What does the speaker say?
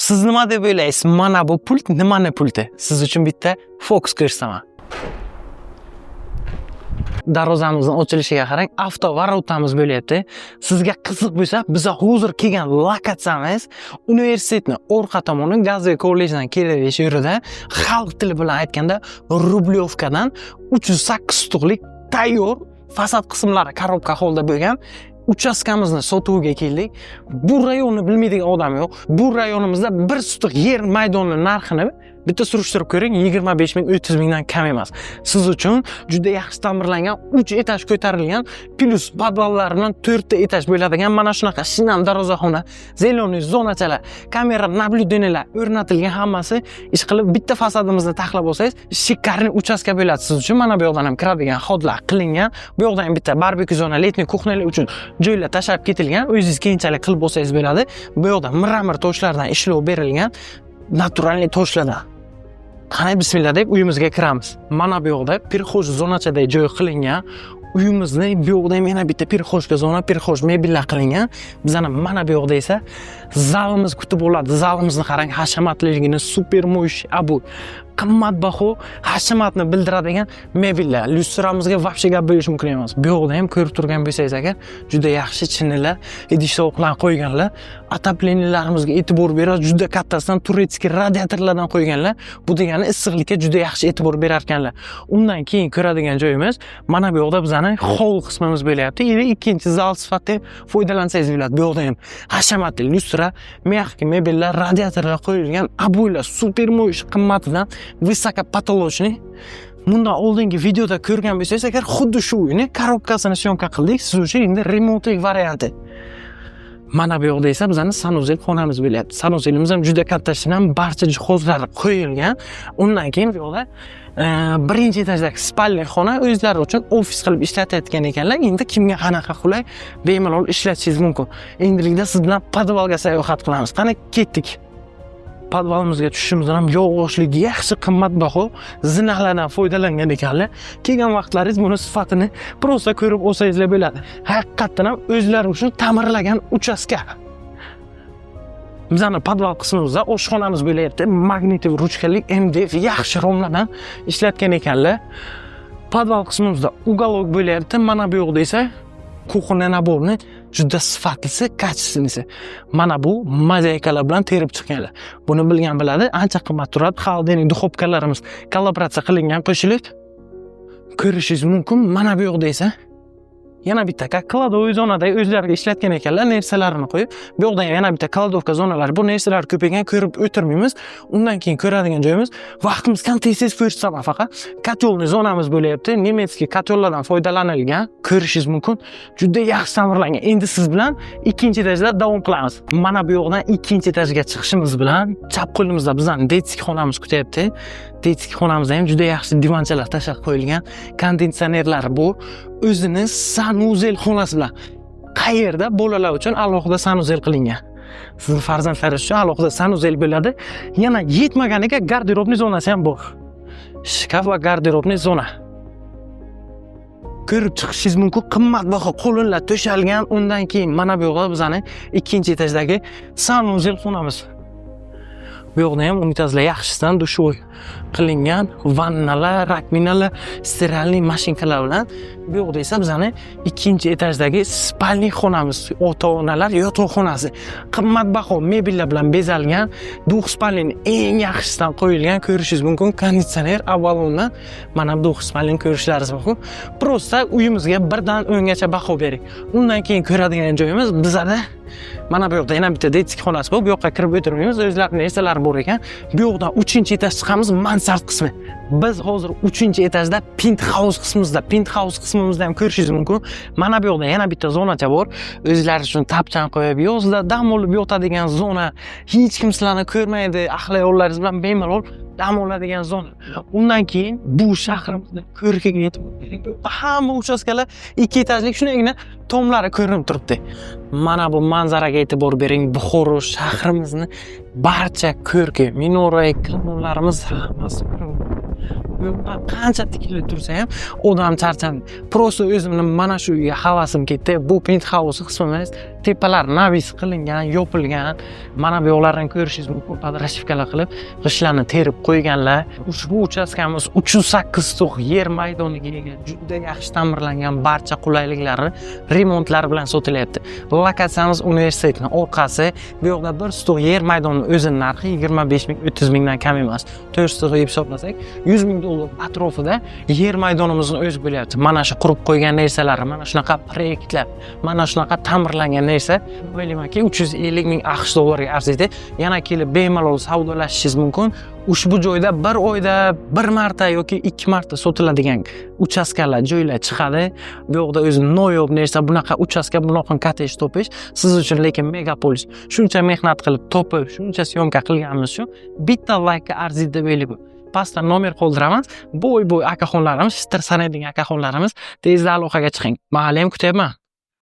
Siz nima deb o'ylaysiz? Mana bu pult nimani pulti? Siz uchun bitta fokus ko'rsaman. Darvozamizning ochilishiga qarang, avtovarotamiz bo'lyapti. Sizga qiziq bo'lsa, biz hozir kelgan lokatsiyamiz universitetni orqa tomoni Gazovoy kollejdan kelaverishda yo'lida, xalq tili bilan aytganda Rublyovkadan 308 tuqlik tayyor fasad qismlari korobka holda bo'lgan uchastkamizni sotuvga keldik. Bu rayonni bilmaydigan odam yo'q. Bu rayonimizda bir sutuq yer maydoni narxini bitta surishtirib ko'ring, 25 ming, 30 mingdan kam emas. Siz uchun juda yaxshi ta'mirlangan, 3 etaj ko'tarilgan, plus podvallar bilan 4 ta etaj bo'ladigan mana shunaqa shinam darvozaxona, zeleniy zonachalar, kamera naблюдениyalar o'rnatilgan, hammasi ish qilib bitta fasadimizni taxlab olsangiz, shikarniy uchastka bo'ladi siz uchun. Mana bu yoqdan ham kiradigan xodlar qilingan. Bu yoqdan ham bitta barbekyu zona, letniy kuxnalar uchun joylar tashlab ketilgan. O'zingiz keyinchalik qilib bo'lsangiz bo'ladi. Bu yoqda miramir toshlardan ishlov berilgan, naturalniy toshlardan. Qani bismillah deb uyimizga kiramiz. Mana bu yoqda pirxoj zonachaday joy qilingan. Uyimizni bu yoqda ham yana bitta pirxojga zona, pirxoj mebellar qilingan. Bizani mana bu yoqda esa zalimiz kutib oladi. Zalimizni qarang, hashamatligini, super mo'sh, abu qimmatbaho hashamatni bildiradigan mebellar. Lyustramizga вообще gap bo'lish mumkin emas. Bu yoqda ham ko'rib turgan bo'lsangiz agar, juda yaxshi chinnilar, idish-tovoqlar qo'yganlar. Отоплениялаrimizga e'tibor beradi. Juda kattasidan turetskiy radiatorlardan qo'yganlar. Bu degani issiqlikka juda yaxshi e'tibor berar ekanlar. Undan keyin ko'radigan joyimiz mana bu yoqda bizani hovli qismimiz bo'lyapti. Endi ikkinchi zal sifatida foydalansangiz bo'ladi. Bu yoqda ham hashamatli lyustra, mягкий mebellar, radiatorlar qo'yilgan, abular super mo'sh qimmatidan высокопотолочный. Bundan oldingi videoda ko'rgan bo'lsangiz agar, xuddi shu uyni korobkasini syomka qildik. Siz uchun endi remontlik varianti. Mana bu yoqda esa bizning sanuzel xonamiz bo'lyapti. Sanuzelimiz ham juda katta, shinam barcha jihozlar qo'yilgan. Undan keyin bu yoqda birinchi etajdagi spalniy xona o'zlari uchun ofis qilib ishlatayotgan ekanlar. Endi kimga qanaqa qulay bemalol ishlatishingiz mumkin. Endilikda siz bilan podvalga sayohat qilamiz. Qani ketdik. Podvalimizga tushishimizdan ham yog'ochlik yaxshi qimmatbaho zinalardan foydalangan ekanlar. Kelgan vaqtlaringiz buni sifatini prosta ko'rib olsangiz bo'ladi. Haqiqatan ham o'zlari uchun ta'mirlagan uchastka. Bizning podval qismimizda oshxonamiz bo'lyapti. Magnetiv ruchkalik MDF yaxshi romlardan ishlatgan ekanlar. Podval qismimizda uголок bo'lyapti. Mana bu yoqda esa kuxna naborni juda sifatlisi, kачественныйsi. Mana bu mozaikalar bilan terib chiqqanlar. Buni bilgan biladi, ancha qimmat turadi. Xaldeniy duxovkalarimiz kollaboratsiya qilingan, qo'shilib ko'rishingiz mumkin. Mana bu yoqda esa yana bitta kladovka zonada o'zlariga ishlatgan ekanlar, narsalarini qo'yib. Bu yoqda yana bitta kladovka zonalari. Bu narsalar ko'paygan, ko'rib o'tirmaymiz. Undan keyin ko'radigan joyimiz, vaqtimiz kam tez ko'rsataman faqat. Kotyolniy zonamiz bo'lyapti. Nemetskiy kotyollardan foydalanilgan, ko'rishingiz mumkin. Juda yaxshi ta'mirlangan. Endi siz bilan ikkinchi etajda davom qilamiz. Mana bu yoqdan ikkinchi etajga chiqishimiz bilan chap qo'limizda bizning detskiy xonamiz kutyapti. Detskiy xonamizda ham juda yaxshi divanchalar tashlab qo'yilgan. Konditsionerlar bu. O'zini sanuzel xonasi bilan. Qayerda bolalar uchun alohida sanuzel qilingan. Sizning farzandlaringiz uchun alohida sanuzel bo'ladi. Yana yetmaganiga garderobniy zonasi ham bor. Shkaf va garderobniy zona. Ko'rib chiqishingiz mumkin, qimmatbaho qo'linlar to'shalgan. Undan keyin mana bu yoqda bizning ikkinchi etajdagi sanuzel xonamiz. Bu yoqda ham unitazlar yaxshisidan dushoy qilingan, vannalar, rakminalar, stiralniy mashinkalar bilan. Bu yoqda esa bizning ikkinchi etajdagi spalniy xonamiz, ota-onalar yotoqxonasi. Qimmatbaho mebellar bilan bezalgan, duh spalniy eng yaxshisidan qo'yilgan, ko'rishingiz mumkin. Konditsioner avvalundan mana bu duh spalniy ko'rishlaringiz mumkin. Prosta uyimizga 1 dan 10 gacha baho bering. Undan keyin ko'radigan joyimiz bizada mana bu yoqda yana bitta detskiy xonasi bor. Bu yoqqa kirib o'tirmaymiz, o'zlarining narsalari bor ekan. Bu yoqdan 3-etaj chiqamiz, mansard qismi. Biz hozir 3-etajda penthouse qismimizda, penthouse qismimizda ham ko'rishingiz mumkin. Mana bu yoqda yana bitta zonacha bor. O'zlari uchun tapchan qo'yib, yozda dam olib yotadigan zona. Hech kim sizlarni ko'rmaydi, ahli yo'llaringiz bilan bemalol dam oladigan zona. Undan keyin bu shahrimizda ko'rkiga yetib kerak. Hamma uchastkalar 2 etajlik, shunagina tomlari ko'rinib turibdi. Mana bu manzaraga e'tibor bering. Buxoro shahrimizni barcha ko'rki, minora kanallarimiz hammasi qancha tikilib tursa ham odam charchadi. Prosta o'zimni mana shu uyga havasim ketdi. Bu penthouse hisoblanmas, tepalar navis qilingan, yopilgan. Mana bu yoqlarni ko'rishingiz mumkin. Podrashivkalar qilib, g'ishtlarni terib qo'yganlar. Ushbu uchastkamiz 308 tuq yer maydoniga ega, juda yaxshi ta'mirlangan, barcha qulayliklari, remontlar bilan sotilyapti. Lokatsiyamiz universitetning orqasi. Bu yoqda 1 tuq yer maydonining o'zining narxi 25 ming, 30 mingdan kam emas. 4 tuq deb hisoblasak, 100 ming dollar atrofida yer maydonimizni o'zi bo'lyapti. Mana shu qurib qo'ygan narsalar, mana shunaqa proyektlar, mana shunaqa ta'mirlangan narsa, o'ylaymanki 350 ming AQSh dollariga arziydi. Yana kelib bemalol savdolashishingiz mumkin. Ushbu joyda bir oyda bir marta yoki 2 marta sotiladigan uchastkalar, joylar chiqadi. Bu yoqda o'zi noyob narsa, bunaqa uchastka, bunaqa kottej topish siz uchun, lekin megapolis shuncha mehnat qilib topib, shuncha syomka qilganimiz uchun bitta laykka arziydi deb o'ylayman. Pastda nomer qoldiraman. Bo'y akaxonlarimiz, shitir sanaydigan akaxonlarimiz, tezda aloqaga chiqing. Mahalla ham kutyapman.